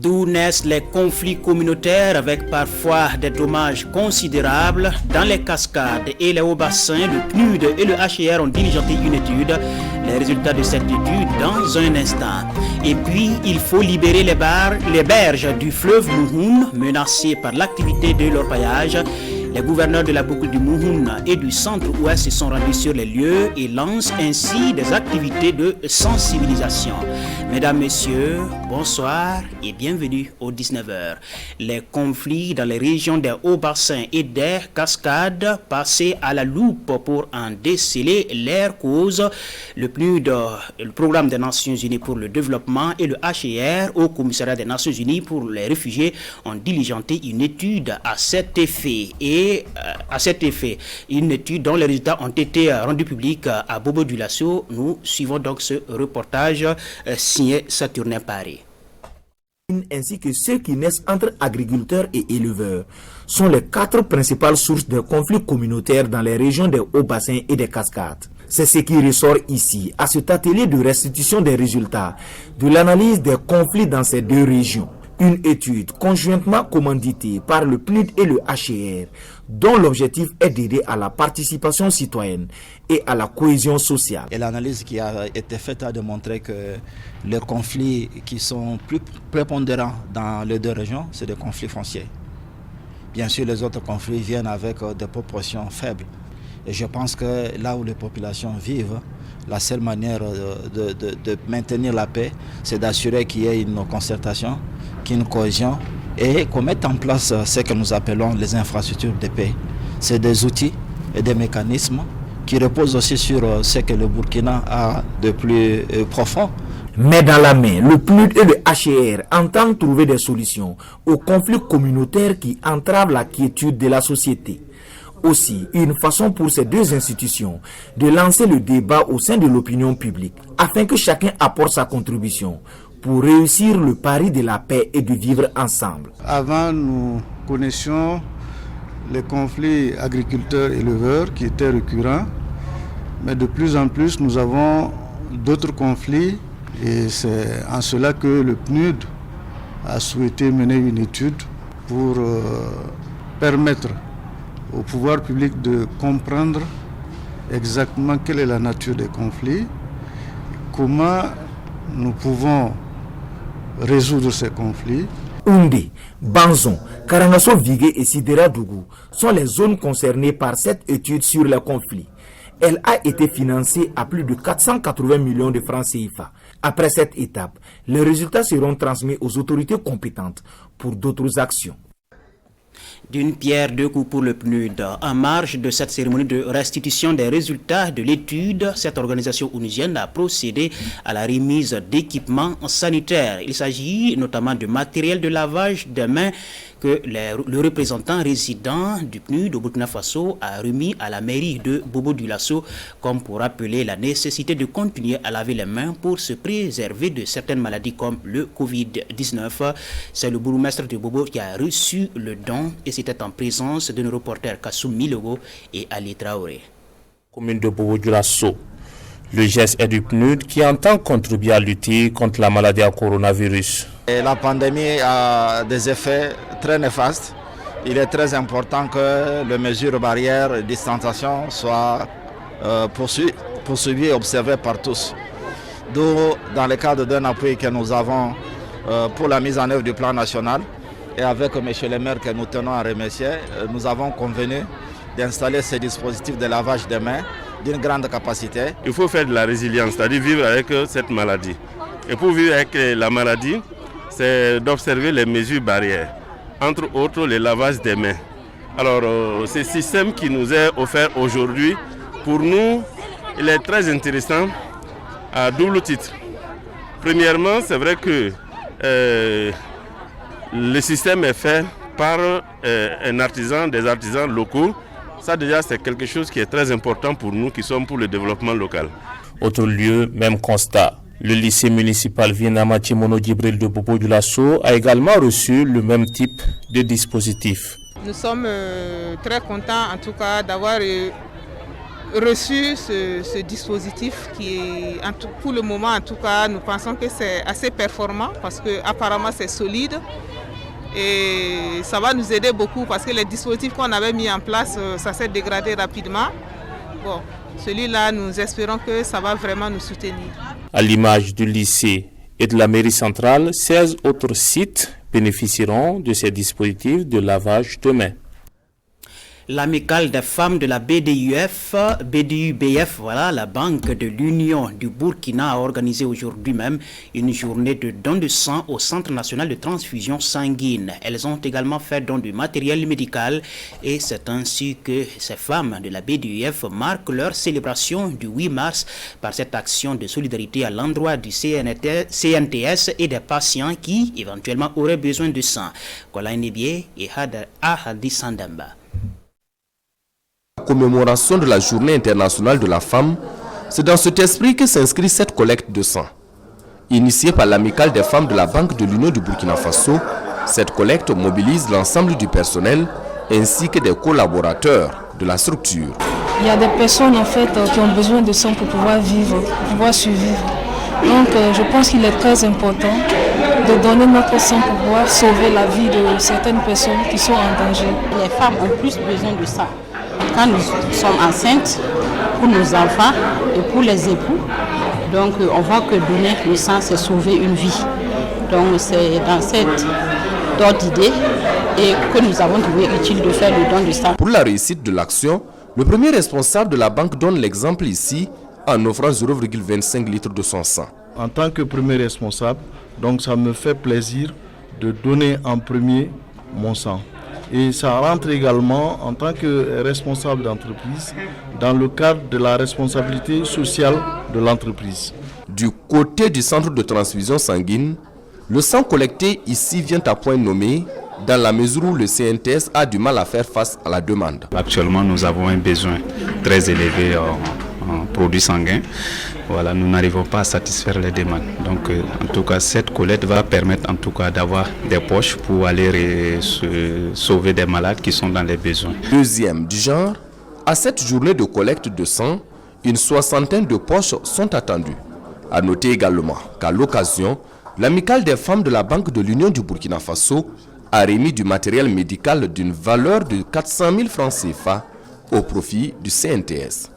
D'où naissent les conflits communautaires avec parfois des dommages considérables. Dans les cascades et les hauts bassins, le PNUD et le HCR ont diligenté une étude. Les résultats de cette étude dans un instant. Et puis, il faut libérer les berges du fleuve Mouhoun, menacées par l'activité de l'orpaillage. Les gouverneurs de la boucle du Mouhoun et du centre-ouest se sont rendus sur les lieux et lancent ainsi des activités de sensibilisation. Mesdames, Messieurs, bonsoir et bienvenue au 19h. Les conflits dans les régions des hauts bassins et des cascades passés à la loupe pour en déceler leurs causes. Le PNUD, le Programme des Nations Unies pour le développement et le HCR, au Commissariat des Nations Unies pour les réfugiés, ont diligenté une étude à cet effet. Une étude dont les résultats ont été rendus publics à Bobo-Dioulasso. Nous suivons donc ce reportage signé Saturnin Paris. Ainsi que ceux qui naissent entre agriculteurs et éleveurs sont les 4 principales sources de conflits communautaires dans les régions des hauts bassins et des cascades. C'est ce qui ressort ici, à cet atelier de restitution des résultats de l'analyse des conflits dans ces 2 régions. Une étude conjointement commanditée par le PNUD et le HCR, dont l'objectif est d'aider à la participation citoyenne et à la cohésion sociale. Et l'analyse qui a été faite a démontré que les conflits qui sont plus prépondérants dans les 2 régions, c'est des conflits fonciers. Bien sûr, les autres conflits viennent avec des proportions faibles. Et je pense que là où les populations vivent, la seule manière de maintenir la paix, c'est d'assurer qu'il y ait une concertation, qu'il y ait une cohésion et qu'on mette en place ce que nous appelons les infrastructures de paix. C'est des outils et des mécanismes qui reposent aussi sur ce que le Burkina a de plus profond. Mais dans la main, le PNUD et le HCR entendent trouver des solutions aux conflits communautaires qui entravent la quiétude de la société. Aussi, une façon pour ces 2 institutions de lancer le débat au sein de l'opinion publique, afin que chacun apporte sa contribution pour réussir le pari de la paix et de vivre ensemble. Avant, nous connaissions les conflits agriculteurs-éleveurs qui étaient récurrents, mais de plus en plus, nous avons d'autres conflits et c'est en cela que le PNUD a souhaité mener une étude pour permettre au pouvoir public de comprendre exactement quelle est la nature des conflits, comment nous pouvons résoudre ces conflits. Oundé, Banzon, Karangaso Vigué et Sidera Dougou sont les zones concernées par cette étude sur les conflits. Elle a été financée à plus de 480 millions de francs CFA. Après cette étape, les résultats seront transmis aux autorités compétentes pour d'autres actions. D'une pierre 2 coups pour le PNUD. En marge de cette cérémonie de restitution des résultats de l'étude, cette organisation onusienne a procédé à la remise d'équipements sanitaires. Il s'agit notamment de matériel de lavage des mains que le représentant résident du PNUD au Burkina Faso a remis à la mairie de Bobo-Dioulasso, comme pour rappeler la nécessité de continuer à laver les mains pour se préserver de certaines maladies comme le Covid-19. C'est le bourgmestre de Bobo qui a reçu le don et c'était en présence de nos reporters Kassoum Milogo et Ali Traoré. Commune de Bobo-Dioulasso. Le geste est du PNUD qui entend contribuer à lutter contre la maladie à coronavirus. Et la pandémie a des effets très néfastes. Il est très important que les mesures barrières et distanciation soient poursuivies et observées par tous. D'où, dans le cadre d'un appui que nous avons pour la mise en œuvre du plan national, et avec M. le maire que nous tenons à remercier, nous avons convenu d'installer ces dispositifs de lavage des mains d'une grande capacité. Il faut faire de la résilience, c'est-à-dire vivre avec cette maladie. Et pour vivre avec la maladie, c'est d'observer les mesures barrières, entre autres le lavage des mains. Alors, ce système qui nous est offert aujourd'hui, pour nous, il est très intéressant à double titre. Premièrement, c'est vrai que le système est fait par un artisan, des artisans locaux. Ça déjà, c'est quelque chose qui est très important pour nous qui sommes pour le développement local. Autre lieu, même constat. Le lycée municipal Vienamati Mono Djibril de Bobo-Dioulasso a également reçu le même type de dispositif. Nous sommes très contents en tout cas d'avoir reçu ce dispositif qui est, pour le moment en tout cas, nous pensons que c'est assez performant parce qu'apparemment c'est solide et ça va nous aider beaucoup parce que les dispositifs qu'on avait mis en place, ça s'est dégradé rapidement. Bon, celui-là, nous espérons que ça va vraiment nous soutenir. À l'image du lycée et de la mairie centrale, 16 autres sites bénéficieront de ces dispositifs de lavage de mains. L'amicale des femmes de la BDUBF, voilà, la Banque de l'Union du Burkina a organisé aujourd'hui même une journée de don de sang au Centre national de transfusion sanguine. Elles ont également fait don de matériel médical et c'est ainsi que ces femmes de la BDUF marquent leur célébration du 8 mars par cette action de solidarité à l'endroit du CNTS et des patients qui éventuellement auraient besoin de sang. Kola Nebie et Ahadi Sandamba. Commémoration de la Journée internationale de la femme, c'est dans cet esprit que s'inscrit cette collecte de sang. Initiée par l'amicale des femmes de la Banque de l'Union du Burkina Faso, cette collecte mobilise l'ensemble du personnel ainsi que des collaborateurs de la structure. Il y a des personnes en fait qui ont besoin de sang pour pouvoir vivre, pour pouvoir survivre. Donc je pense qu'il est très important de donner notre sang pour pouvoir sauver la vie de certaines personnes qui sont en danger. Les femmes ont plus besoin de ça. Quand nous sommes enceintes, pour nos enfants et pour les époux, donc on voit que donner le sang, c'est sauver une vie. Donc c'est dans cette ordre d'idée et que nous avons trouvé utile de faire le don de sang. Pour la réussite de l'action, le premier responsable de la banque donne l'exemple ici en offrant 0,25 litres de son sang. En tant que premier responsable, donc ça me fait plaisir de donner en premier mon sang. Et ça rentre également en tant que responsable d'entreprise dans le cadre de la responsabilité sociale de l'entreprise. Du côté du centre de transfusion sanguine, le sang collecté ici vient à point nommé dans la mesure où le CNTS a du mal à faire face à la demande. Actuellement, nous avons un besoin très élevé en produits sanguins. Voilà, nous n'arrivons pas à satisfaire les demandes. Donc, en tout cas, cette collecte va permettre en tout cas d'avoir des poches pour aller sauver des malades qui sont dans les besoins. Deuxième du genre, à cette journée de collecte de sang, une soixantaine de poches sont attendues. À noter également qu'à l'occasion, l'amicale des femmes de la Banque de l'Union du Burkina Faso a remis du matériel médical d'une valeur de 400 000 francs CFA au profit du CNTS.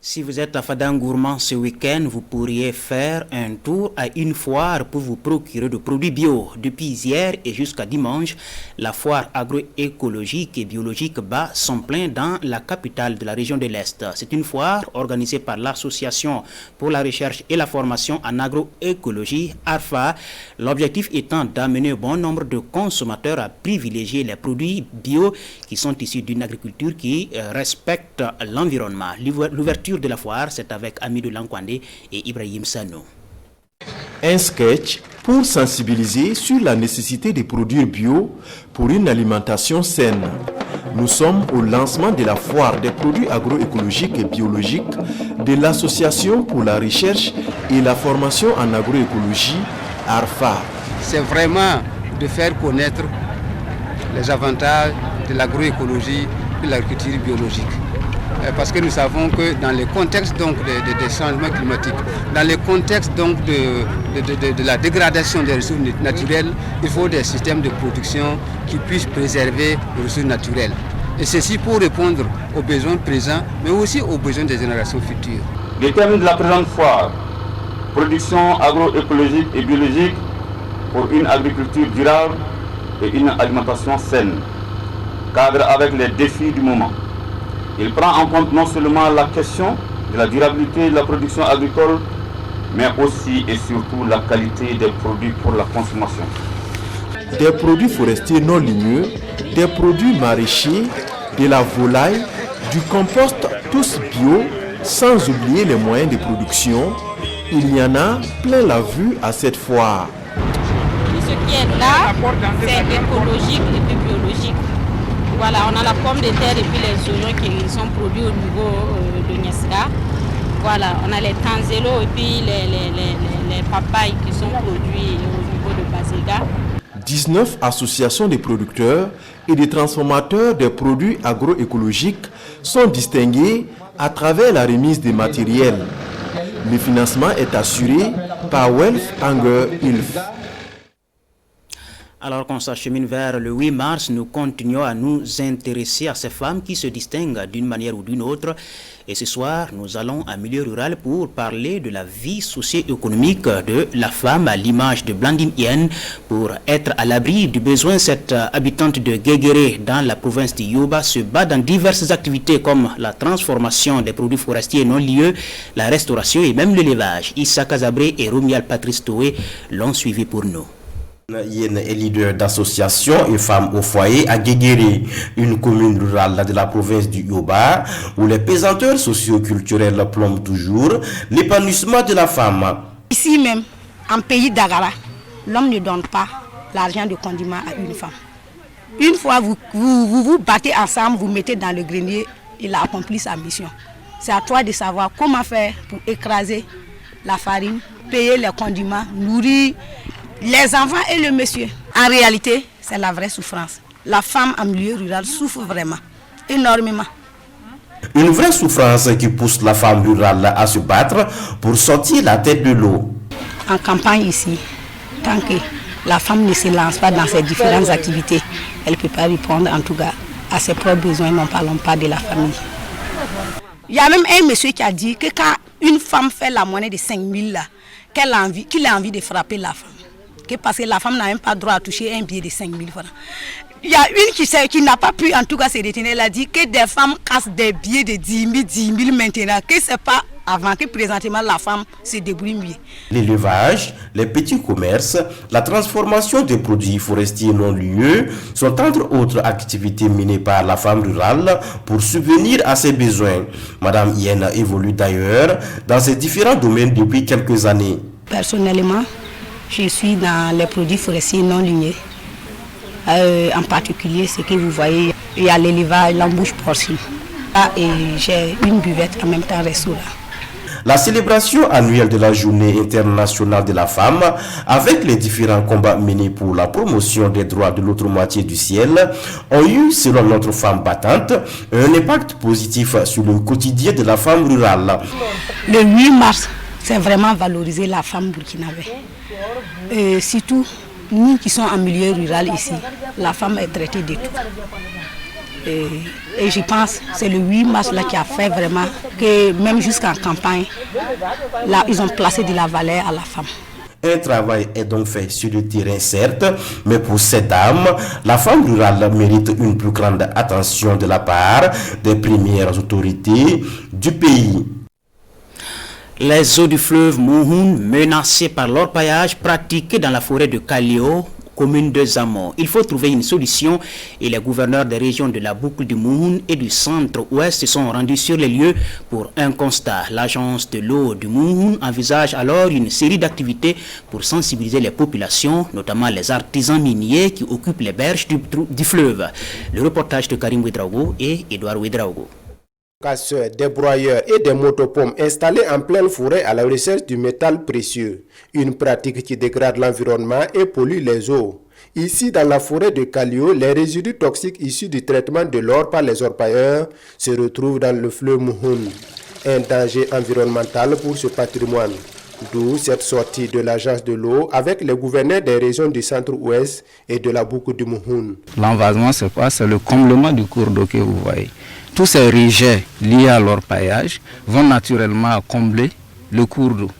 Si vous êtes à Fadang Gourmand ce week-end, vous pourriez faire un tour à une foire pour vous procurer de produits bio. Depuis hier et jusqu'à dimanche, la foire agroécologique et biologique bat son plein dans la capitale de la région de l'Est. C'est une foire organisée par l'Association pour la recherche et la formation en agroécologie, ARFA. L'objectif étant d'amener un bon nombre de consommateurs à privilégier les produits bio qui sont issus d'une agriculture qui respecte l'environnement. L'ouverture de la foire, c'est avec Amidou Lankwande et Ibrahim Sano. Un sketch pour sensibiliser sur la nécessité de produire bio pour une alimentation saine. Nous sommes au lancement de la foire des produits agroécologiques et biologiques de l'Association pour la recherche et la formation en agroécologie, ARFA. C'est vraiment de faire connaître les avantages de l'agroécologie et de l'agriculture biologique. Parce que nous savons que dans les contextes donc, des changements climatiques, dans les contextes donc, de la dégradation des ressources naturelles, il faut des systèmes de production qui puissent préserver les ressources naturelles. Et ceci pour répondre aux besoins présents, mais aussi aux besoins des générations futures. Le thème de la présente foire, production agroécologique et biologique pour une agriculture durable et une alimentation saine, cadre avec les défis du moment. Il prend en compte non seulement la question de la durabilité de la production agricole, mais aussi et surtout la qualité des produits pour la consommation. Des produits forestiers non ligneux, des produits maraîchers, de la volaille, du compost, tous bio, sans oublier les moyens de production. Il y en a plein la vue à cette foire. Ce qui est là, c'est écologique et puis biologique. Voilà, on a la pomme de terre et puis les oignons qui sont produits au niveau de Niesga. Voilà, on a les tanzélos et puis les papayes qui sont produits au niveau de Basega. 19 associations de producteurs et de transformateurs des produits agroécologiques sont distinguées à travers la remise des matériels. Le financement est assuré par Wealth Anger Ilf. Alors qu'on s'achemine vers le 8 mars, nous continuons à nous intéresser à ces femmes qui se distinguent d'une manière ou d'une autre. Et ce soir, nous allons en milieu rural pour parler de la vie socio-économique de la femme à l'image de Blandine Yen. Pour être à l'abri du besoin, cette habitante de Guéguéré dans la province de Yoba se bat dans diverses activités comme la transformation des produits forestiers non lieux, la restauration et même l'élevage. Issa Kazabré et Romial Patrice Toé l'ont suivi pour nous. Yen est leader d'association et femme au foyer à Guéguéré, une commune rurale de la province du Yoba, où les pesanteurs socio-culturels plombent toujours l'épanouissement de la femme. Ici même, en pays d'Agara, l'homme ne donne pas l'argent de condiment à une femme. Une fois vous battez ensemble, vous mettez dans le grenier, il a accompli sa mission. C'est à toi de savoir comment faire pour écraser la farine, payer les condiments, nourrir les enfants et le monsieur. En réalité, c'est la vraie souffrance. La femme en milieu rural souffre vraiment, énormément. Une vraie souffrance qui pousse la femme rurale à se battre pour sortir la tête de l'eau. En campagne ici, tant que la femme ne se lance pas dans ses différentes activités, elle ne peut pas répondre en tout cas à ses propres besoins, n'en parlons pas de la famille. Il y a même un monsieur qui a dit que quand une femme fait la monnaie de 5 000 là, qu'il a envie de frapper la femme. Parce que la femme n'a même pas droit à toucher un billet de 5 000 francs. Il y a une qui n'a pas pu en tout cas se retenir. Elle a dit que des femmes cassent des billets de 10 000 maintenant. Que ce n'est pas avant que présentement la femme se débrouille mieux. L'élevage, les petits commerces, la transformation des produits forestiers non lieux sont entre autres activités menées par la femme rurale pour subvenir à ses besoins. Madame Yen évolue d'ailleurs dans ces différents domaines depuis quelques années. Personnellement, je suis dans les produits forestiers non lignés. En particulier, ce que vous voyez, il y a l'élevage, l'embouche porcine. Et j'ai une buvette en même temps restaurant. La célébration annuelle de la Journée internationale de la femme, avec les différents combats menés pour la promotion des droits de l'autre moitié du ciel, ont eu, selon notre femme battante, un impact positif sur le quotidien de la femme rurale. Le 8 mars, c'est vraiment valoriser la femme burkinabé. Surtout, nous qui sommes en milieu rural ici, la femme est traitée de tout. Et je pense que c'est le 8 mars là qui a fait vraiment que même jusqu'en campagne, là, ils ont placé de la valeur à la femme. Un travail est donc fait sur le terrain, certes, mais pour cette dame, la femme rurale mérite une plus grande attention de la part des premières autorités du pays. Les eaux du fleuve Mouhoun, menacées par l'orpaillage pratiqué dans la forêt de Kalio, commune de Zamon. Il faut trouver une solution et les gouverneurs des régions de la boucle du Mouhoun et du centre-ouest se sont rendus sur les lieux pour un constat. L'agence de l'eau du Mouhoun envisage alors une série d'activités pour sensibiliser les populations, notamment les artisans miniers qui occupent les berges du fleuve. Le reportage de Karim Ouedraogo et Edouard Ouedraogo. Casseurs, des broyeurs et des motopompes installés en pleine forêt à la recherche du métal précieux. Une pratique qui dégrade l'environnement et pollue les eaux. Ici, dans la forêt de Kalio, les résidus toxiques issus du traitement de l'or par les orpailleurs se retrouvent dans le fleuve Mouhoun. Un danger environnemental pour ce patrimoine. D'où cette sortie de l'agence de l'eau avec les gouverneurs des régions du centre-ouest et de la boucle du Mouhoun. L'envasement, c'est quoi? C'est le comblement du cours d'eau que vous voyez. Tous ces rejets liés à l'orpaillage vont naturellement combler le cours d'eau,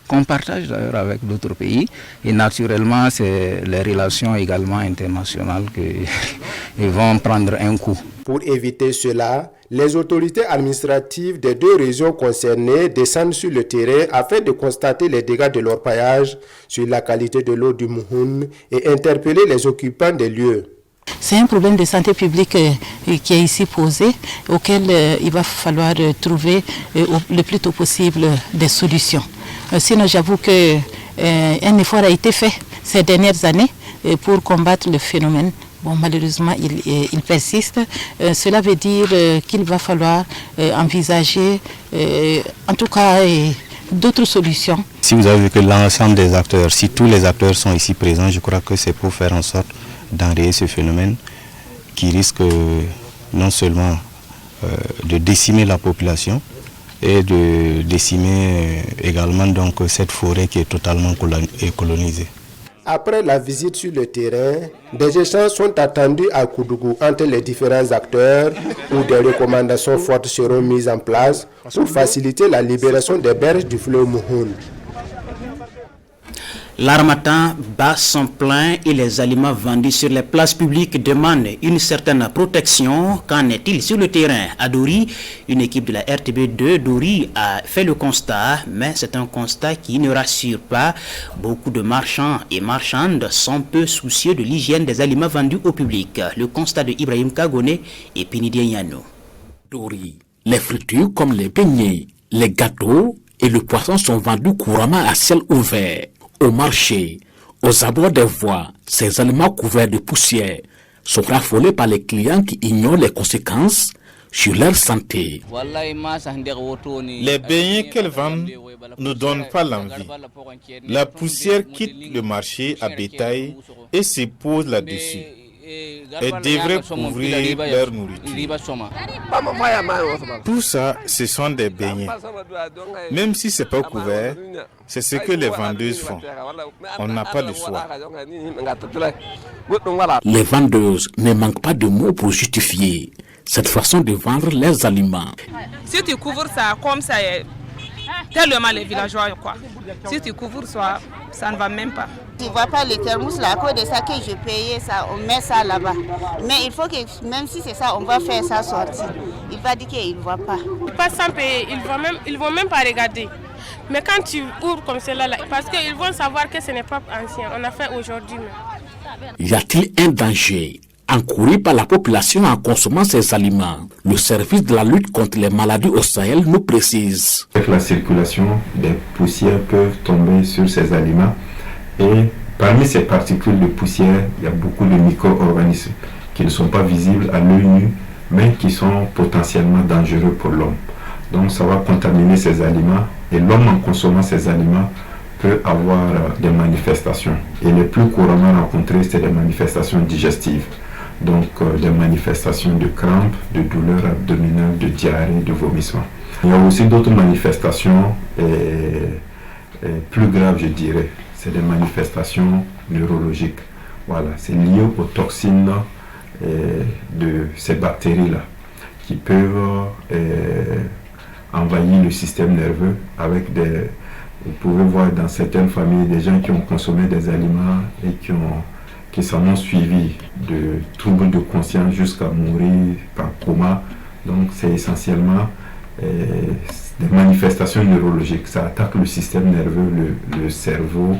qu'on partage d'ailleurs avec d'autres pays. Et naturellement, c'est les relations également internationales qui vont prendre un coup. Pour éviter cela, les autorités administratives des deux régions concernées descendent sur le terrain afin de constater les dégâts de l'orpaillage sur la qualité de l'eau du Mouhoun et interpeller les occupants des lieux. C'est un problème de santé publique qui est ici posé, auquel il va falloir trouver le plus tôt possible des solutions. Sinon, j'avoue qu'un effort a été fait ces dernières années pour combattre le phénomène. Bon, malheureusement, il persiste. Cela veut dire qu'il va falloir envisager, en tout cas, d'autres solutions. Si vous avez vu que l'ensemble des acteurs, si tous les acteurs sont ici présents, je crois que c'est pour faire en sorte d'enrayer ce phénomène qui risque non seulement de décimer la population et de décimer également donc cette forêt qui est totalement colonisée. Après la visite sur le terrain, des échanges sont attendus à Koudougou entre les différents acteurs où des recommandations fortes seront mises en place pour faciliter la libération des berges du fleuve Mouhoun. L'harmattan bat son plein et les aliments vendus sur les places publiques demandent une certaine protection. Qu'en est-il sur le terrain? À Dori, une équipe de la RTB2 Dori a fait le constat, mais c'est un constat qui ne rassure pas. Beaucoup de marchands et marchandes sont peu soucieux de l'hygiène des aliments vendus au public. Le constat de Ibrahim Kagone et Pinidien Yano. Dori, les fritures comme les beignets, les gâteaux et le poisson sont vendus couramment à ciel ouvert. Au marché, aux abords des voies, ces aliments couverts de poussière sont raffolés par les clients qui ignorent les conséquences sur leur santé. Les beignets qu'elles vendent ne donnent pas l'envie. La poussière quitte le marché à bétail et se pose là-dessus. Elles devraient couvrir leur nourriture. Tout ça, ce sont des beignets. Même si ce n'est pas couvert, c'est ce que les vendeuses font. On n'a pas le choix. Les vendeuses ne manquent pas de mots pour justifier cette façon de vendre leurs aliments. Si tu couvres ça comme ça, tellement les villageois, quoi. Si tu couvres ça ne va même pas. Tu ne vois pas les thermos là, à cause de ça que je payais ça, on met ça là-bas. Mais il faut que, même si c'est ça, on va faire ça sortir. Il va dire qu'il ne voit pas. Ils passent sans payer, ils vont même pas regarder. Mais quand tu ouvres comme cela là, parce qu'ils vont savoir que ce n'est pas ancien, on a fait aujourd'hui. Y a-t-il un danger encouru par la population en consommant ces aliments? Le service de la lutte contre les maladies au Sahel nous précise. Avec la circulation, des poussières peuvent tomber sur ces aliments et parmi ces particules de poussière, il y a beaucoup de micro-organismes qui ne sont pas visibles à l'œil nu mais qui sont potentiellement dangereux pour l'homme. Donc ça va contaminer ces aliments et l'homme en consommant ces aliments peut avoir des manifestations. Et les plus couramment rencontrées, c'est des manifestations digestives. Donc des manifestations de crampes, de douleurs abdominales, de diarrhée, de vomissements. Il y a aussi d'autres manifestations plus graves, je dirais. C'est des manifestations neurologiques. Voilà, c'est lié aux toxines de ces bactéries-là qui peuvent envahir le système nerveux avec des... Vous pouvez voir dans certaines familles des gens qui ont consommé des aliments et qui s'en ont suivi de troubles de conscience jusqu'à mourir par coma. Donc c'est essentiellement des manifestations neurologiques. Ça attaque le système nerveux, le cerveau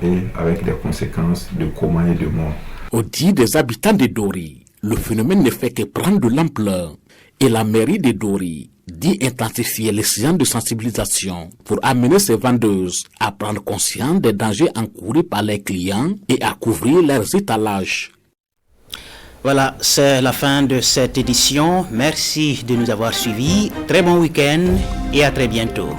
et avec des conséquences de coma et de mort. Au dit des habitants de Dori, le phénomène ne fait que prendre de l'ampleur et la mairie de Dori dit intensifier les séances de sensibilisation pour amener ces vendeuses à prendre conscience des dangers encourus par les clients et à couvrir leurs étalages. Voilà, c'est la fin de cette édition. Merci de nous avoir suivis. Très bon week-end et à très bientôt.